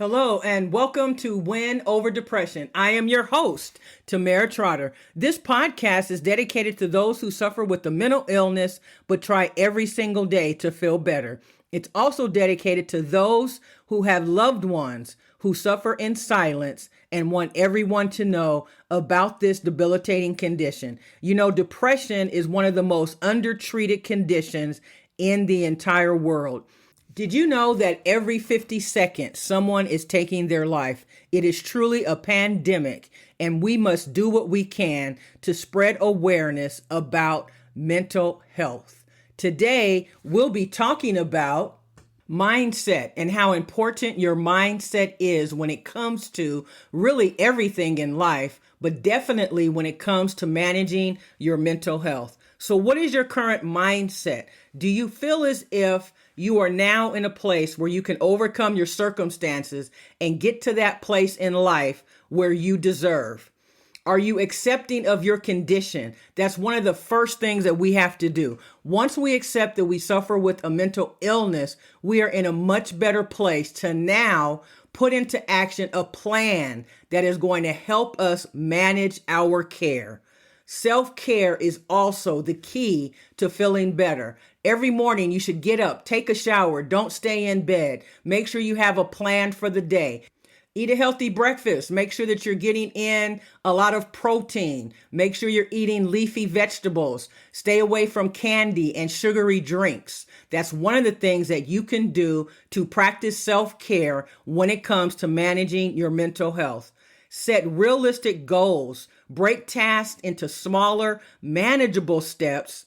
Hello and welcome to Win Over Depression. I am your host, Tamera Trotter. This podcast is dedicated to those who suffer with a mental illness but try every single day to feel better. It's also dedicated to those who have loved ones who suffer in silence and want everyone to know about this debilitating condition. You know, depression is one of the most undertreated conditions in the entire world. Did you know that every 50 seconds someone is taking their life? It is truly a pandemic, and we must do what we can to spread awareness about mental health. Today, we'll be talking about mindset and how important your mindset is when it comes to really everything in life, but definitely when it comes to managing your mental health. So what is your current mindset? Do you feel as if you are now in a place where you can overcome your circumstances and get to that place in life where you deserve? Are you accepting of your condition? That's one of the first things that we have to do. Once we accept that we suffer with a mental illness, we are in a much better place to now put into action a plan that is going to help us manage our care. Self-care is also the key to feeling better. Every morning you should get up, take a shower, don't stay in bed. Make sure you have a plan for the day. Eat a healthy breakfast. Make sure that you're getting in a lot of protein. Make sure you're eating leafy vegetables. Stay away from candy and sugary drinks. That's one of the things that you can do to practice self-care when it comes to managing your mental health. Set realistic goals. Break tasks into smaller, manageable steps,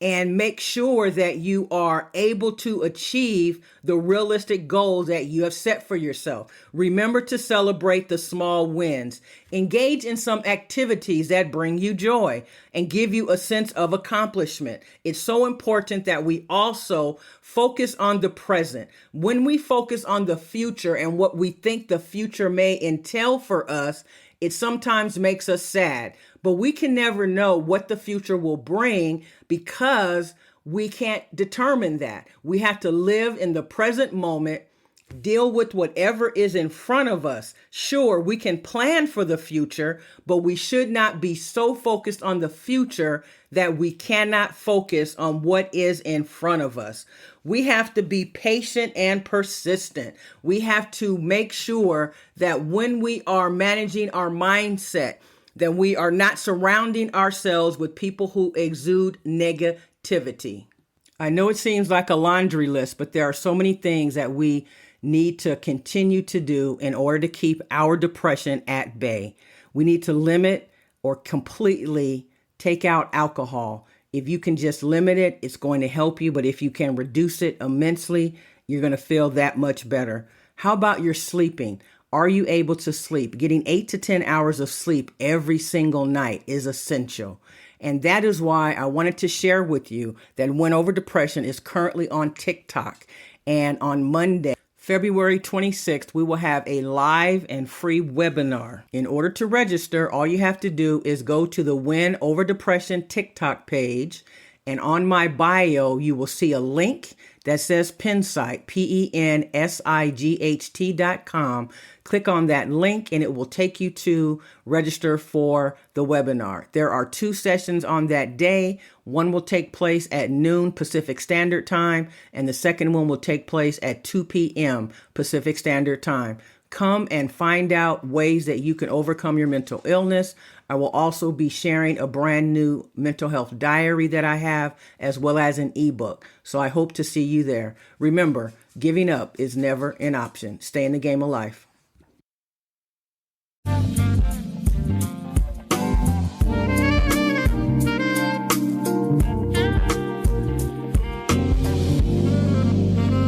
and make sure that you are able to achieve the realistic goals that you have set for yourself. Remember to celebrate the small wins. Engage in some activities that bring you joy and give you a sense of accomplishment. It's so important that we also focus on the present. When we focus on the future and what we think the future may entail for us, it sometimes makes us sad, but we can never know what the future will bring because we can't determine that. We have to live in the present moment, deal with whatever is in front of us. Sure, we can plan for the future, but we should not be so focused on the future that we cannot focus on what is in front of us. We have to be patient and persistent. We have to make sure that when we are managing our mindset, that we are not surrounding ourselves with people who exude negativity. I know it seems like a laundry list, but there are so many things that we need to continue to do in order to keep our depression at bay. We need to limit or completely take out alcohol. If you can just limit it, it's going to help you. But if you can reduce it immensely, you're going to feel that much better. How about your sleeping? Are you able to sleep? Getting 8 to 10 hours of sleep every single night is essential. And that is why I wanted to share with you that Win Over Depression is currently on TikTok. And on Monday, February 26th, we will have a live and free webinar. In order to register, all you have to do is go to the Win Over Depression TikTok page, and on my bio, you will see a link that says Pensight, PENSIGHT.com. Click on that link and it will take you to register for the webinar. There are 2 sessions on that day. One will take place at noon Pacific Standard Time, and the second one will take place at 2 p.m. Pacific Standard Time. Come and find out ways that you can overcome your mental illness. I will also be sharing a brand new mental health diary that I have, as well as an ebook. So I hope to see you there. Remember, giving up is never an option. Stay in the game of life.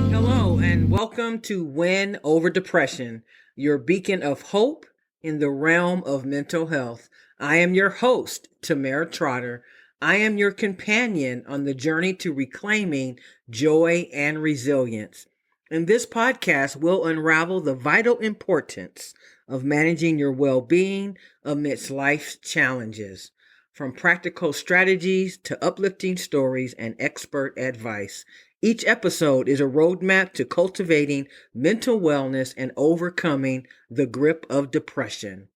Hello, and welcome to Win Over Depression, your beacon of hope in the realm of mental health. I am your host, Tamera Trotter. I am your companion on the journey to reclaiming joy and resilience. In this podcast, we'll unravel the vital importance of managing your well-being amidst life's challenges. From practical strategies to uplifting stories and expert advice, Each episode is a roadmap to cultivating mental wellness and overcoming the grip of depression.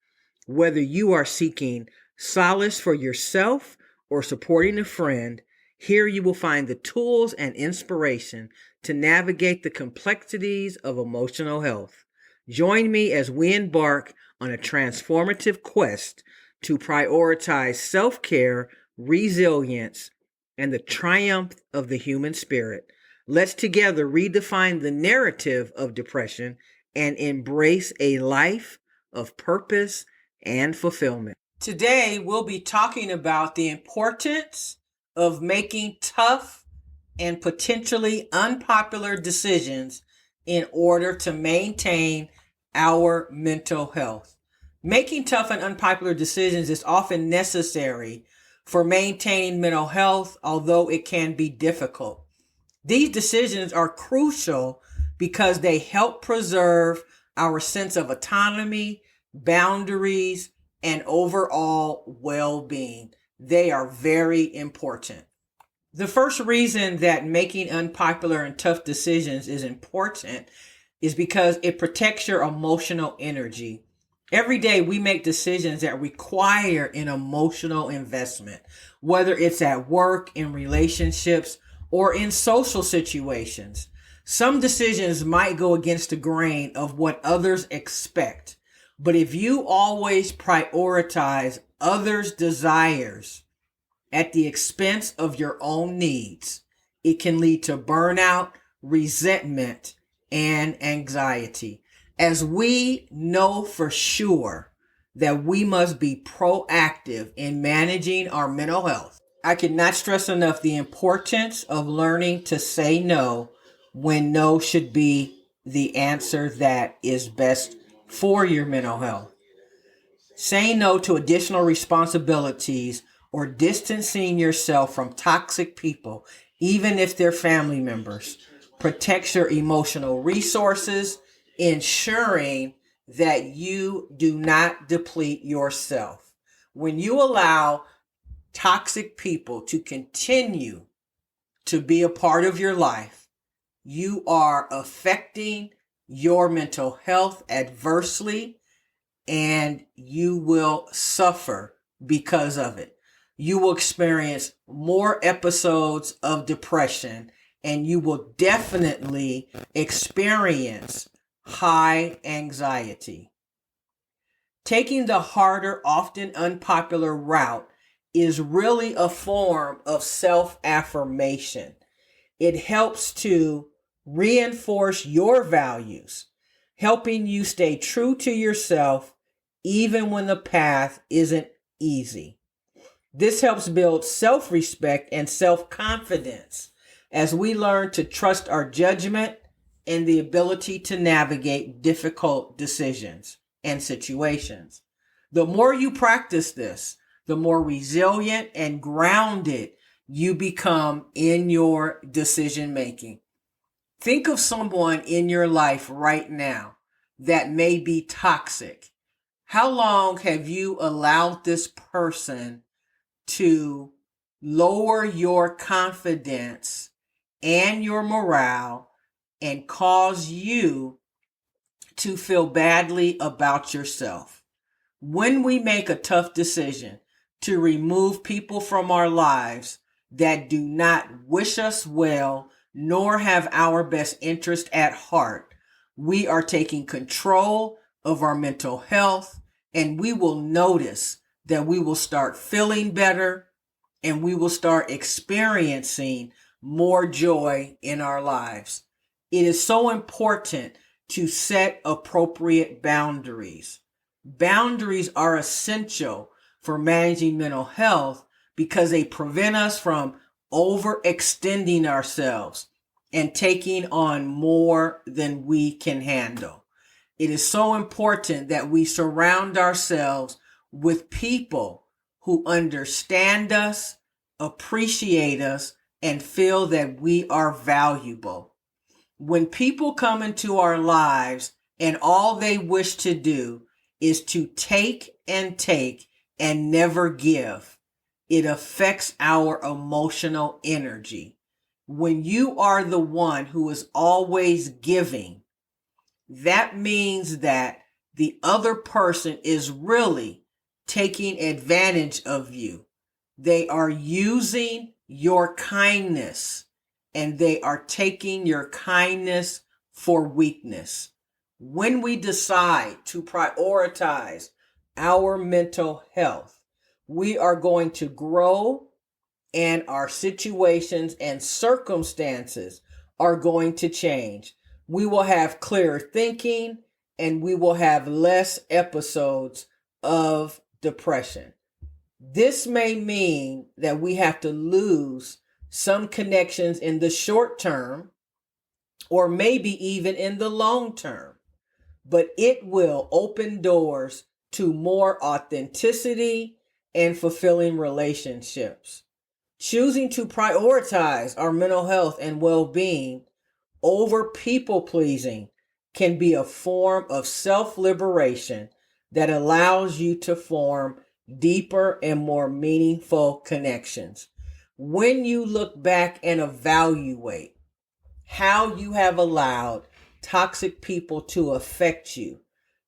Whether you are seeking solace for yourself or supporting a friend, here you will find the tools and inspiration to navigate the complexities of emotional health. Join me as we embark on a transformative quest to prioritize self-care, resilience, and the triumph of the human spirit. Let's together redefine the narrative of depression and embrace a life of purpose and fulfillment. Today, we'll be talking about the importance of making tough and potentially unpopular decisions in order to maintain our mental health. Making tough and unpopular decisions is often necessary for maintaining mental health, although it can be difficult. These decisions are crucial because they help preserve our sense of autonomy, boundaries, and overall well-being. They are very important. The first reason that making unpopular and tough decisions is important is because it protects your emotional energy. Every day we make decisions that require an emotional investment, whether it's at work, in relationships, or in social situations. Some decisions might go against the grain of what others expect, but if you always prioritize others' desires at the expense of your own needs, it can lead to burnout, resentment, and anxiety. As we know for sure that we must be proactive in managing our mental health, I cannot stress enough the importance of learning to say no when no should be the answer that is best for your mental health. Saying no to additional responsibilities or distancing yourself from toxic people, even if they're family members, protects your emotional resources, ensuring that you do not deplete yourself. When you allow toxic people to continue to be a part of your life, you are affecting your mental health adversely, and you will suffer because of it. You will experience more episodes of depression, and you will definitely experience high anxiety. Taking the harder, often unpopular route is really a form of self-affirmation. It helps to reinforce your values, helping you stay true to yourself even when the path isn't easy. This helps build self-respect and self-confidence as we learn to trust our judgment and the ability to navigate difficult decisions and situations. The more you practice this, the more resilient and grounded you become in your decision making. Think of someone in your life right now that may be toxic. How long have you allowed this person to lower your confidence and your morale and cause you to feel badly about yourself? When we make a tough decision to remove people from our lives that do not wish us well nor have our best interest at heart, we are taking control of our mental health, and we will notice that we will start feeling better and we will start experiencing more joy in our lives. It is so important to set appropriate boundaries. Boundaries are essential for managing mental health because they prevent us from overextending ourselves and taking on more than we can handle. It is so important that we surround ourselves with people who understand us, appreciate us, and feel that we are valuable. When people come into our lives and all they wish to do is to take and never give, it affects our emotional energy. When you are the one who is always giving, that means that the other person is really taking advantage of you. They are using your kindness, and they are taking your kindness for weakness. When we decide to prioritize our mental health, we are going to grow, and our situations and circumstances are going to change. We will have clearer thinking, and we will have less episodes of depression. This may mean that we have to lose some connections in the short term, or maybe even in the long term, but it will open doors to more authenticity and fulfilling relationships. Choosing to prioritize our mental health and well-being over people pleasing can be a form of self-liberation that allows you to form deeper and more meaningful connections. When you look back and evaluate how you have allowed toxic people to affect you,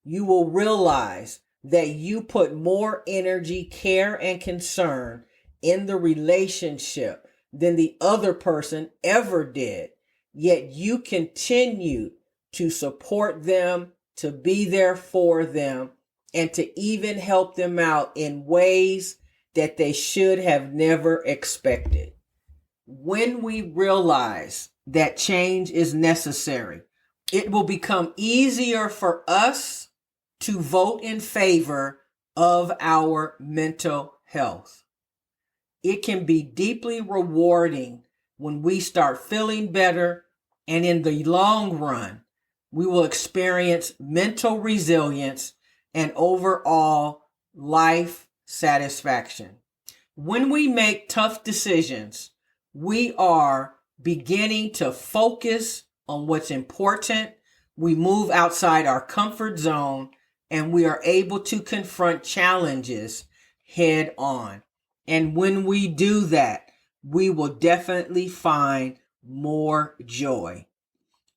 you will realize that you put more energy, care, and concern in the relationship than the other person ever did. Yet you continue to support them, to be there for them, and to even help them out in ways that they should have never expected. When we realize that change is necessary, it will become easier for us to vote in favor of our mental health. It can be deeply rewarding when we start feeling better, and in the long run, we will experience mental resilience and overall life satisfaction. When we make tough decisions, we are beginning to focus on what's important. We move outside our comfort zone, and we are able to confront challenges head on. And when we do that, we will definitely find more joy.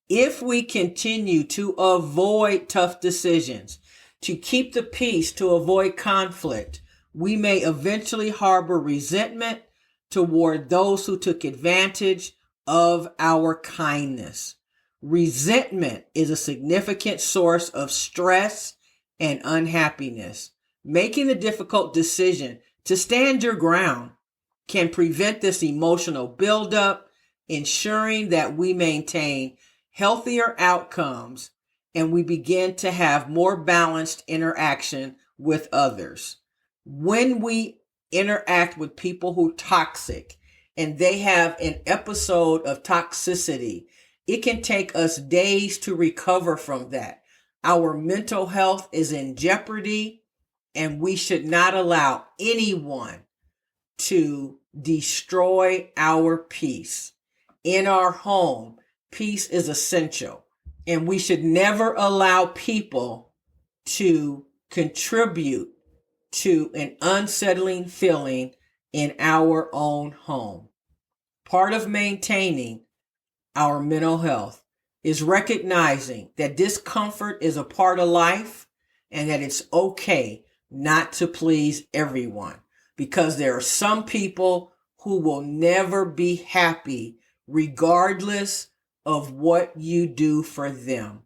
If we continue to avoid tough decisions, to keep the peace, to avoid conflict, we may eventually harbor resentment toward those who took advantage of our kindness. Resentment is a significant source of stress and unhappiness. Making the difficult decision to stand your ground can prevent this emotional buildup, ensuring that we maintain healthier outcomes and we begin to have more balanced interaction with others. When we interact with people who are toxic and they have an episode of toxicity, it can take us days to recover from that. Our mental health is in jeopardy, and we should not allow anyone to destroy our peace. In our home, peace is essential, and we should never allow people to contribute to an unsettling feeling in our own home. Part of maintaining our mental health is recognizing that discomfort is a part of life and that it's okay not to please everyone, because there are some people who will never be happy regardless of what you do for them.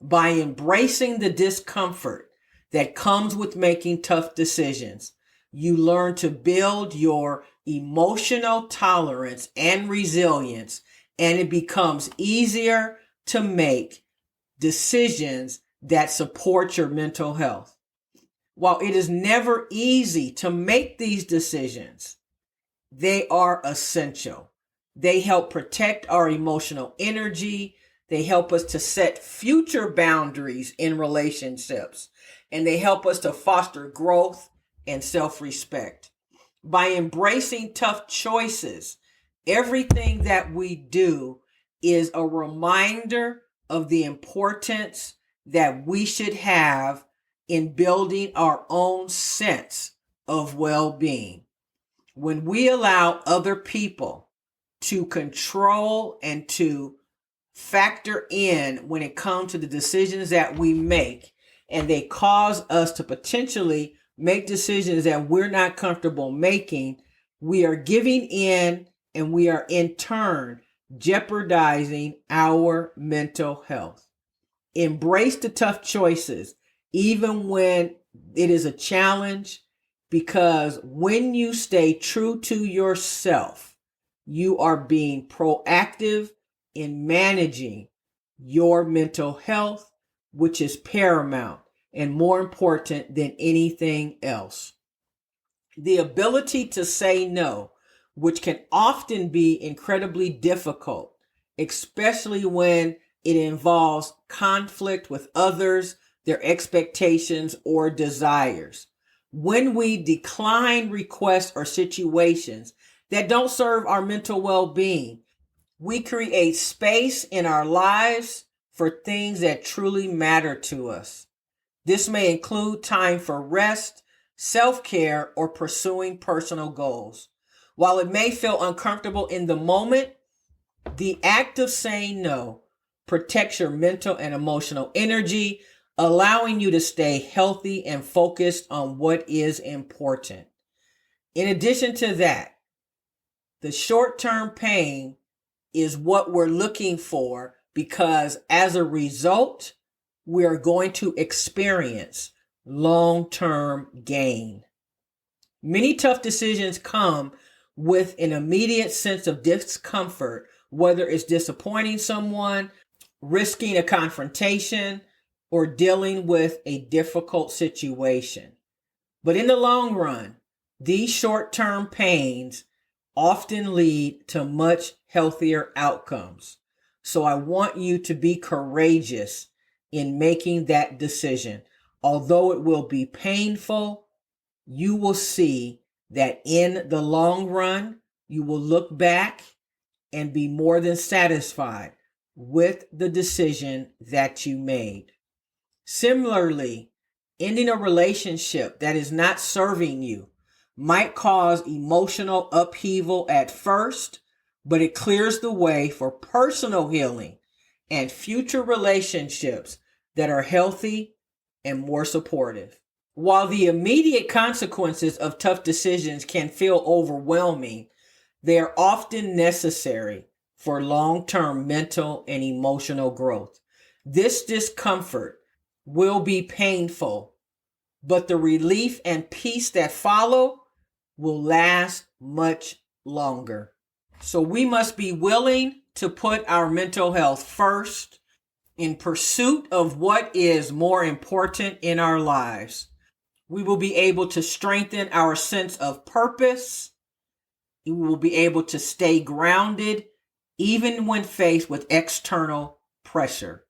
By embracing the discomfort that comes with making tough decisions, you learn to build your emotional tolerance and resilience, and it becomes easier to make decisions that support your mental health. While it is never easy to make these decisions, they are essential. They help protect our emotional energy. They help us to set future boundaries in relationships, and they help us to foster growth and self-respect. By embracing tough choices, everything that we do is a reminder of the importance that we should have in building our own sense of well-being. When we allow other people to control and to factor in when it comes to the decisions that we make, and they cause us to potentially make decisions that we're not comfortable making, we are giving in, and we are in turn jeopardizing our mental health. Embrace the tough choices, even when it is a challenge, because when you stay true to yourself, you are being proactive in managing your mental health, which is paramount and more important than anything else. The ability to say no, which can often be incredibly difficult, especially when it involves conflict with others, their expectations, or desires. When we decline requests or situations that don't serve our mental well-being, we create space in our lives for things that truly matter to us. This may include time for rest, self-care, or pursuing personal goals. While it may feel uncomfortable in the moment, the act of saying no protects your mental and emotional energy, allowing you to stay healthy and focused on what is important. In addition to that, the short-term pain is what we're looking for, because as a result, we are going to experience long-term gain. Many tough decisions come with an immediate sense of discomfort, whether it's disappointing someone, risking a confrontation, or dealing with a difficult situation. But in the long run, these short-term pains often lead to much healthier outcomes. So I want you to be courageous in making that decision. Although it will be painful, you will see that in the long run, you will look back and be more than satisfied with the decision that you made. Similarly, ending a relationship that is not serving you might cause emotional upheaval at first, but it clears the way for personal healing and future relationships that are healthy and more supportive. While the immediate consequences of tough decisions can feel overwhelming, they are often necessary for long-term mental and emotional growth. This discomfort will be painful, but the relief and peace that follow will last much longer. So we must be willing to put our mental health first in pursuit of what is more important in our lives. We will be able to strengthen our sense of purpose. We will be able to stay grounded even when faced with external pressure.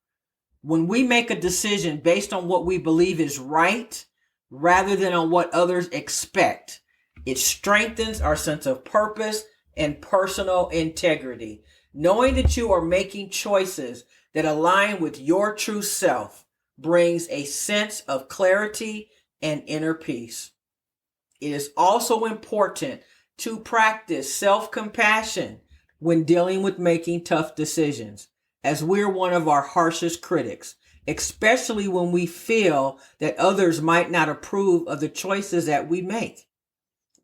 When we make a decision based on what we believe is right, rather than on what others expect, it strengthens our sense of purpose and personal integrity. Knowing that you are making choices that align with your true self brings a sense of clarity and inner peace. It is also important to practice self-compassion when dealing with making tough decisions, as we're one of our harshest critics, especially when we feel that others might not approve of the choices that we make.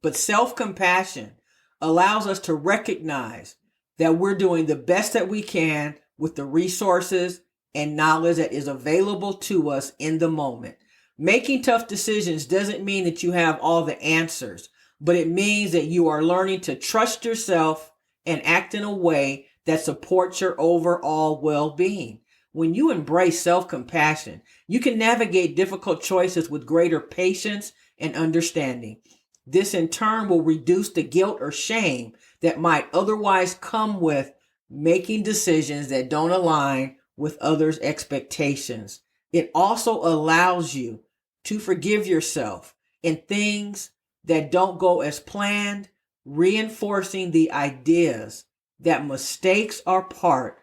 But self-compassion allows us to recognize that we're doing the best that we can with the resources and knowledge that is available to us in the moment. Making tough decisions doesn't mean that you have all the answers, but it means that you are learning to trust yourself and act in a way that supports your overall well-being. When you embrace self-compassion, you can navigate difficult choices with greater patience and understanding. This in turn will reduce the guilt or shame that might otherwise come with making decisions that don't align with others' expectations. It also allows you to forgive yourself in things that don't go as planned, reinforcing the ideas that mistakes are part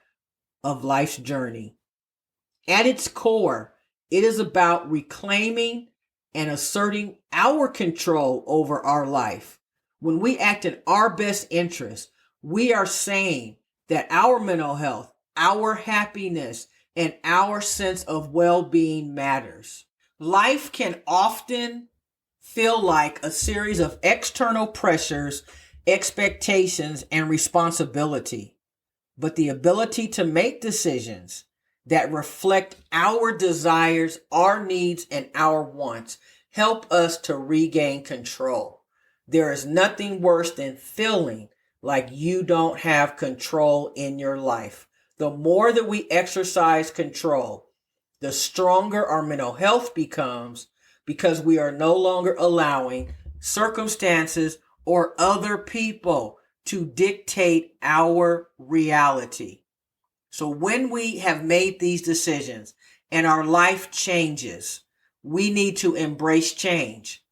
of life's journey. At its core, it is about reclaiming and asserting our control over our life. When we act in our best interest, we are saying that our mental health, our happiness, and our sense of well-being matters. Life can often feel like a series of external pressures, expectations, and responsibility. But the ability to make decisions that reflect our desires, our needs, and our wants help us to regain control. There is nothing worse than feeling like you don't have control in your life. The more that we exercise control, the stronger our mental health becomes, because we are no longer allowing circumstances or other people to dictate our reality. So when we have made these decisions and our life changes, we need to embrace change.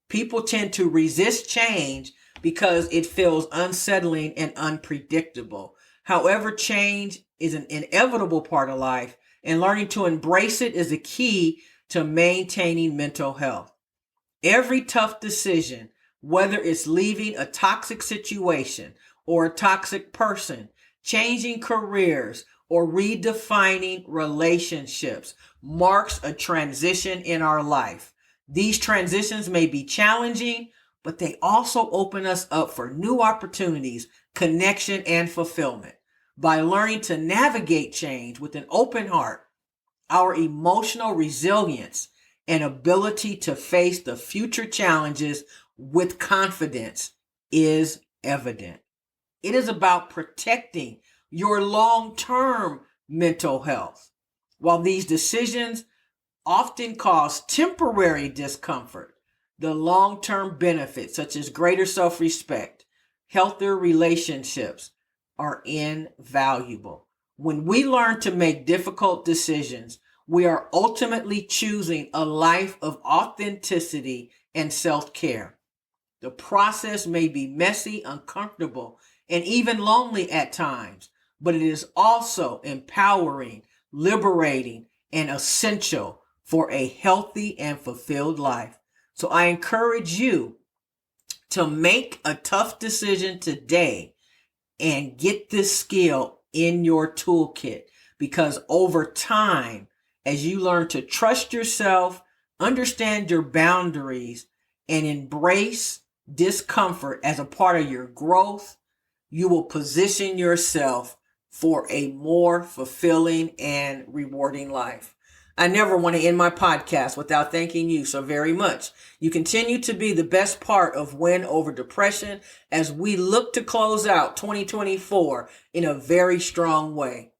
People tend to resist change because it feels unsettling and unpredictable. However, change is an inevitable part of life, and learning to embrace it is the key to maintaining mental health. Every tough decision, whether it's leaving a toxic situation or a toxic person, changing careers, or redefining relationships, marks a transition in our life. These transitions may be challenging, but they also open us up for new opportunities, connection, and fulfillment. By learning to navigate change with an open heart, our emotional resilience and ability to face the future challenges with confidence is evident. It is about protecting your long-term mental health. While these decisions often cause temporary discomfort, the long-term benefits, such as greater self-respect, healthier relationships, are invaluable. When we learn to make difficult decisions, we are ultimately choosing a life of authenticity and self-care. The process may be messy, uncomfortable, and even lonely at times, but it is also empowering, liberating, and essential for a healthy and fulfilled life. So I encourage you to make a tough decision today and get this skill in your toolkit, because over time, as you learn to trust yourself, understand your boundaries, and embrace discomfort as a part of your growth, you will position yourself for a more fulfilling and rewarding life. I never want to end my podcast without thanking you so very much. You continue to be the best part of Win Over Depression as we look to close out 2024 in a very strong way.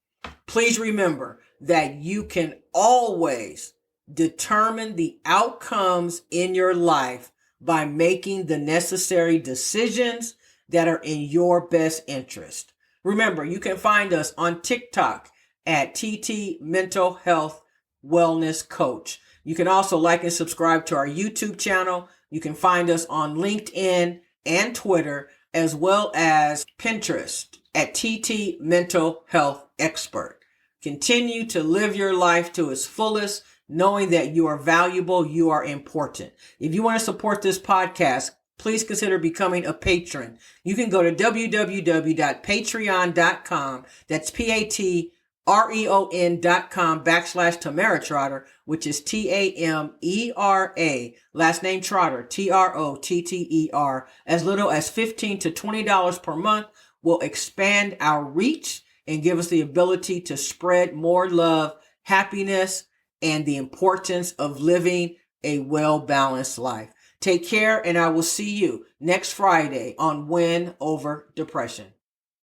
Please remember that you can always determine the outcomes in your life by making the necessary decisions that are in your best interest. Remember, you can find us on TikTok at TT Mental Health Wellness Coach. You can also like and subscribe to our YouTube channel. You can find us on LinkedIn and Twitter, as well as Pinterest at TT Mental Health Expert. Continue to live your life to its fullest, knowing that you are valuable, you are important. If you want to support this podcast, please consider becoming a patron. You can go to www.patreon.com. That's patreon.com/Tamera Trotter, which is Tamera, last name Trotter, Trotter. As little as $15 to $20 per month will expand our reach and give us the ability to spread more love, happiness, and the importance of living a well-balanced life. Take care, and I will see you next Friday on Win Over Depression.